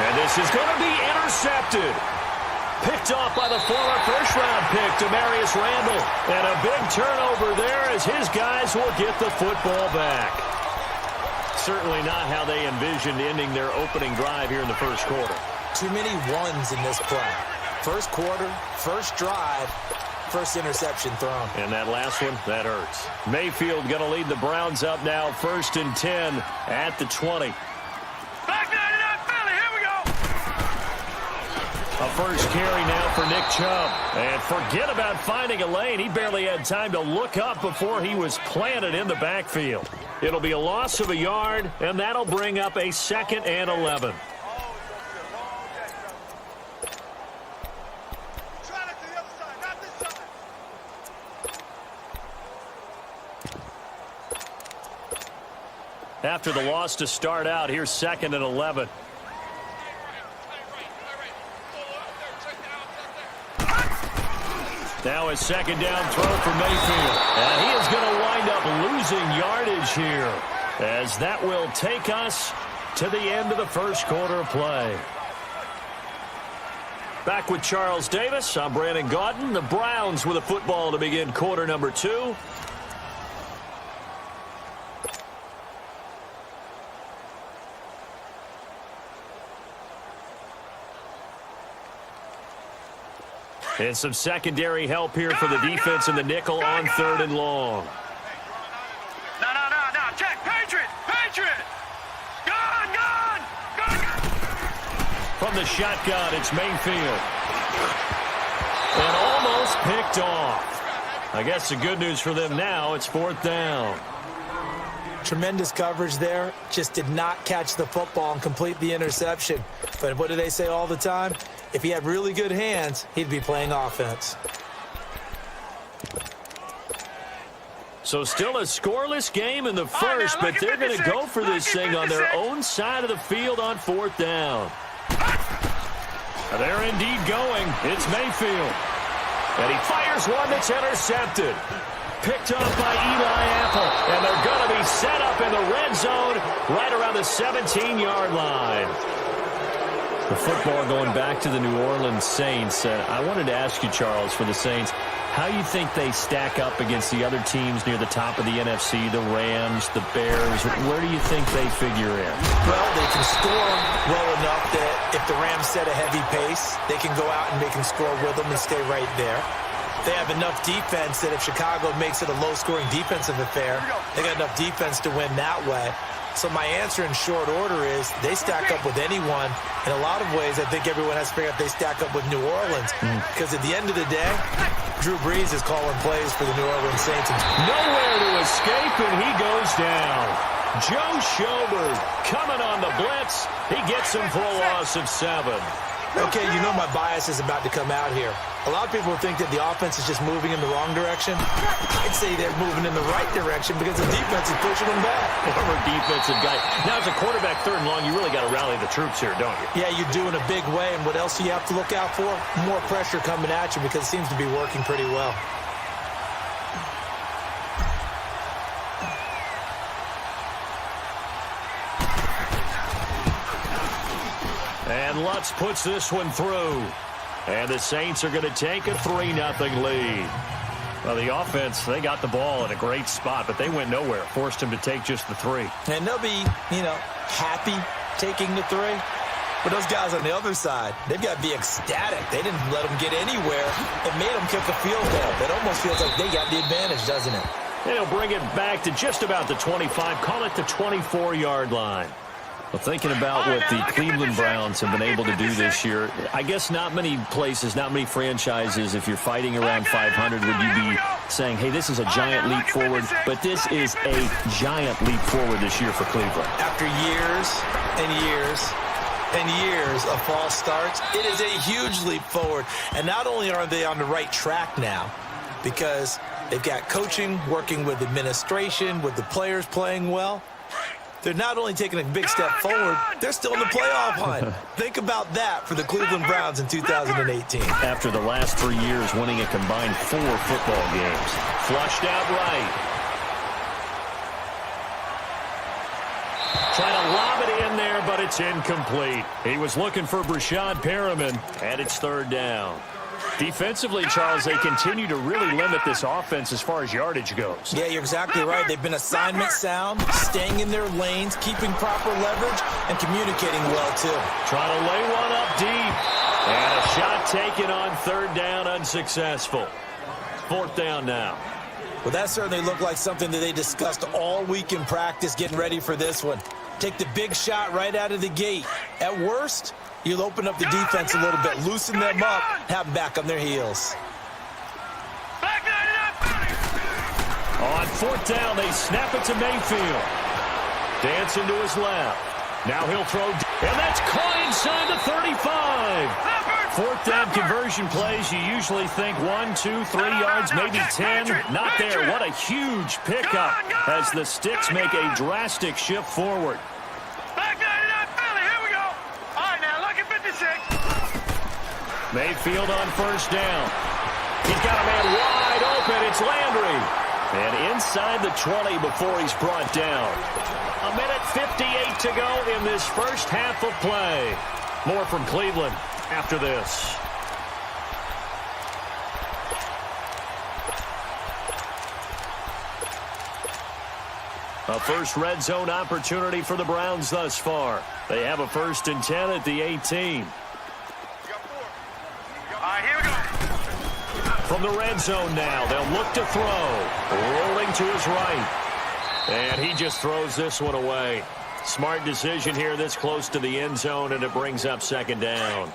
And this is going to be intercepted. Picked off by the former first-round pick, Demarius Randall. And a big turnover there as his guys will get the football back. Certainly not how they envisioned ending their opening drive here in the first quarter. Too many ones in this play. First quarter, first drive, first interception thrown. And that last one, that hurts. Mayfield going to lead the Browns up now, 1st and 10 at the 20. A first carry now for Nick Chubb. And forget about finding a lane. He barely had time to look up before he was planted in the backfield. It'll be a loss of a yard, and that'll bring up a 2nd and 11. After the loss to start out, here's 2nd and 11. Now a 2nd down throw for Mayfield. And he is going to wind up losing yardage here, as that will take us to the end of the first quarter of play. Back with Charles Davis, I'm Brandon Gaudin. The Browns with a football to begin quarter number 2. And some secondary help here for the defense in the nickel on 3rd and long. No. Check. Patriot. Gone. From the shotgun, it's Mayfield. And almost picked off. I guess the good news for them now, it's 4th down. Tremendous coverage there. Just did not catch the football and complete the interception. But what do they say all the time? If he had really good hands, he'd be playing offense. So still a scoreless game in the first, but they're going to go for this thing on their own side of the field on 4th down. They're indeed going. It's Mayfield. And he fires one that's intercepted. Picked off by Eli Apple. And they're going to be set up in the red zone right around the 17-yard line. The football going back to the New Orleans Saints. I wanted to ask you, Charles, for the Saints, how you think they stack up against the other teams near the top of the NFC, the Rams, the Bears. Where do you think they figure in? Well, they can score well enough that if the Rams set a heavy pace, they can go out and they can score with them and stay right there. They have enough defense that if Chicago makes it a low-scoring defensive affair, they got enough defense to win that way. So my answer in short order is they stack up with anyone. In a lot of ways, I think everyone has to figure out they stack up with New Orleans. Because at the end of the day, Drew Brees is calling plays for the New Orleans Saints. Nowhere to escape, and he goes down. Joe Schobert coming on the blitz. He gets him for a loss of 7. Okay, you know my bias is about to come out here. A lot of people think that the offense is just moving in the wrong direction. I'd say they're moving in the right direction because the defense is pushing them back. Former defensive guy. Now, as a quarterback 3rd and long, you really got to rally the troops here, don't you? Yeah, you do in a big way. And what else do you have to look out for? More pressure coming at you because it seems to be working pretty well. And Lutz puts this one through. And the Saints are going to take a 3-0 lead. Well, the offense, they got the ball in a great spot, but they went nowhere. Forced him to take just the 3. And they'll be, happy taking the 3. But those guys on the other side, they've got to be ecstatic. They didn't let them get anywhere. It made them kick a field goal. It almost feels like they got the advantage, doesn't it? And he'll bring it back to just about the 25. Call it the 24-yard line. Well, thinking about what the Cleveland Browns have been able to do this year, I guess not many places, not many franchises, if you're fighting around 500, would you be saying, hey, this is a giant leap forward, but this is a giant leap forward this year for Cleveland. After years and years and years of false starts, it is a huge leap forward. And not only are they on the right track now, because they've got coaching, working with administration, with the players playing well, they're not only taking a big step forward, they're still in the playoff hunt. Think about that for the Cleveland Browns in 2018. After the last 3 years winning a combined 4 football games. Flushed out right. Trying to lob it in there, but and it's incomplete. He was looking for Brashad Perriman, and it's third down. Defensively, Charles, they continue to really limit this offense as far as yardage goes. Yeah, you're exactly right. They've been assignment sound, staying in their lanes, keeping proper leverage, and communicating well, too. Trying to lay one up deep. And a shot taken on third down, unsuccessful. Fourth down now. Well, that certainly looked like something that they discussed all week in practice, getting ready for this one. Take the big shot right out of the gate. At worst, you'll open up the defense a little bit, loosen them up, have them back on their heels. On fourth down, they snap it to Mayfield. Dancing to his left. Now he'll throw, and that's caught inside the 35. Fourth down conversion plays, you usually think 1, 2, 3 yards, maybe 10. Not there. What a huge pickup as the Sticks make a drastic shift forward. Here we go. All right, now look at 56. Mayfield on first down. He's got a man wide open. It's Landry. And inside the 20 before he's brought down. A minute 58 to go in this first half of play. More from Cleveland after this. A first red zone opportunity for the Browns thus far. They have a 1st and 10 at the 18. All right, here we go. From the red zone now, they'll look to throw. Rolling to his right. And he just throws this one away. Smart decision here this close to the end zone, and it brings up second down.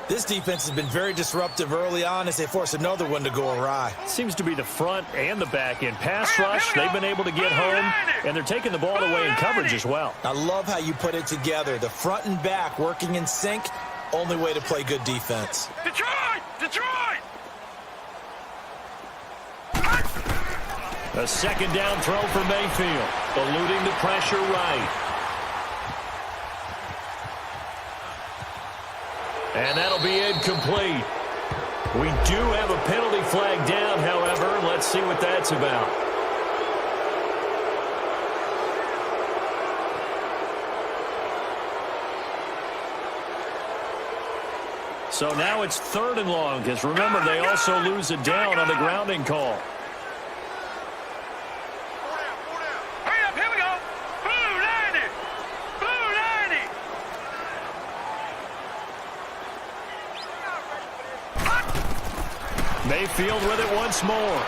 This defense has been very disruptive early on as they force another one to go awry. Seems to be the front and the back end. Pass rush, they've been able to get home, and they're taking the ball away in coverage as well. I love how you put it together. The front and back working in sync, only way to play good defense. Detroit! Detroit! A second down throw for Mayfield, eluding the pressure right. And that'll be incomplete. We do have a penalty flag down, however. Let's see what that's about. So now it's 3rd and long, because remember, they also lose a down on the grounding call. Hurry up, here we go. Blue 90. Blue 90. Mayfield with it once more.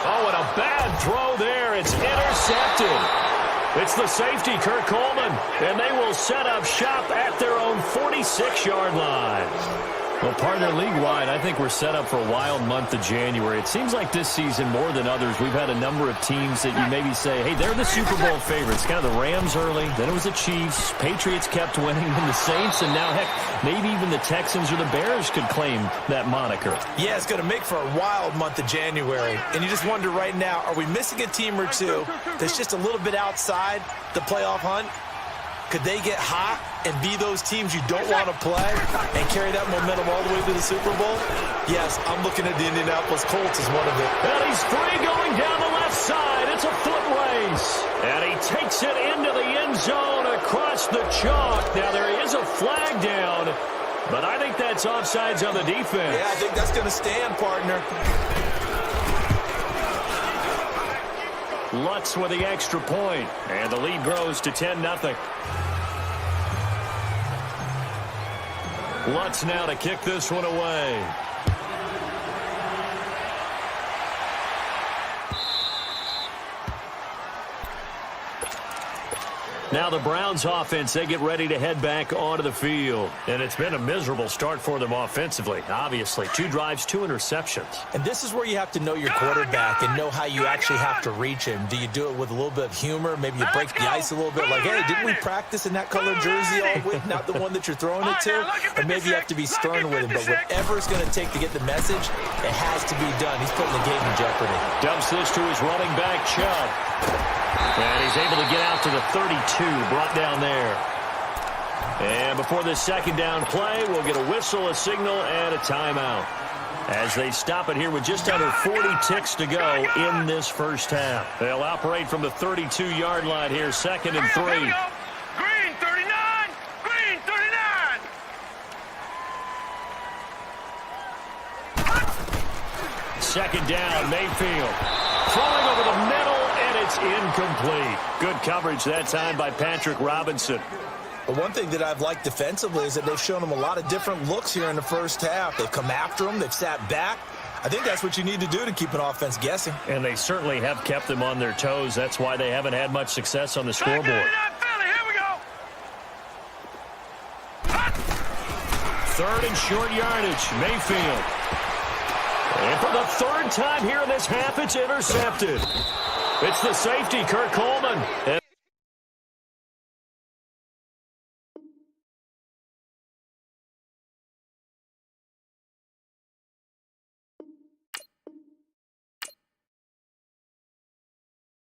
Oh, and a bad throw there. It's intercepted. It's the safety, Kurt Coleman, and they will set up shop at their own 46-yard line. Well, partner, league-wide, I think we're set up for a wild month of January. It seems like this season, more than others, we've had a number of teams that you maybe say, hey, they're the Super Bowl favorites. Kind of the Rams early, then it was the Chiefs. Patriots kept winning, and the Saints, and now, heck, maybe even the Texans or the Bears could claim that moniker. Yeah, it's going to make for a wild month of January. And you just wonder right now, are we missing a team or two that's just a little bit outside the playoff hunt? Could they get hot and be those teams you don't want to play and carry that momentum all the way to the Super Bowl? Yes, I'm looking at the Indianapolis Colts as one of them. And he's free going down the left side. It's a foot race. And he takes it into the end zone across the chalk. Now, there is a flag down, but I think that's offsides on the defense. Yeah, I think that's going to stand, partner. Lutz with the extra point, and the lead grows to 10-0. Lutz now to kick this one away. Now the Browns offense, they get ready to head back onto the field. And it's been a miserable start for them offensively, obviously. 2 drives, 2 interceptions. And this is where you have to know your quarterback and know how you actually have to reach him. Do you do it with a little bit of humor? Maybe you break the ice a little bit. Like, hey, didn't we practice in that color jersey all week? Not the one that you're throwing it to? Or maybe you have to be stern with him. But whatever it's going to take to get the message, it has to be done. He's putting the game in jeopardy. Dumps this to his running back, Chubb. And he's able to get out to the 32, brought down there. And before this second down play, we'll get a whistle, a signal, and a timeout. As they stop it here with just under 40 ticks to go in this first half. They'll operate from the 32-yard line here, 2nd and 3. Here we go. Green 39. Green 39. Second down, Mayfield. Throwing over the middle, and it's incomplete. Good coverage that time by Patrick Robinson. But one thing that I've liked defensively is that they've shown them a lot of different looks here in the first half. They've come after them. They've sat back. I think that's what you need to do to keep an offense guessing. And they certainly have kept them on their toes. That's why they haven't had much success on the scoreboard. Here we go. 3rd and short yardage, Mayfield. And for the 3rd time here in this half, it's intercepted. It's the safety, Kurt Coleman. And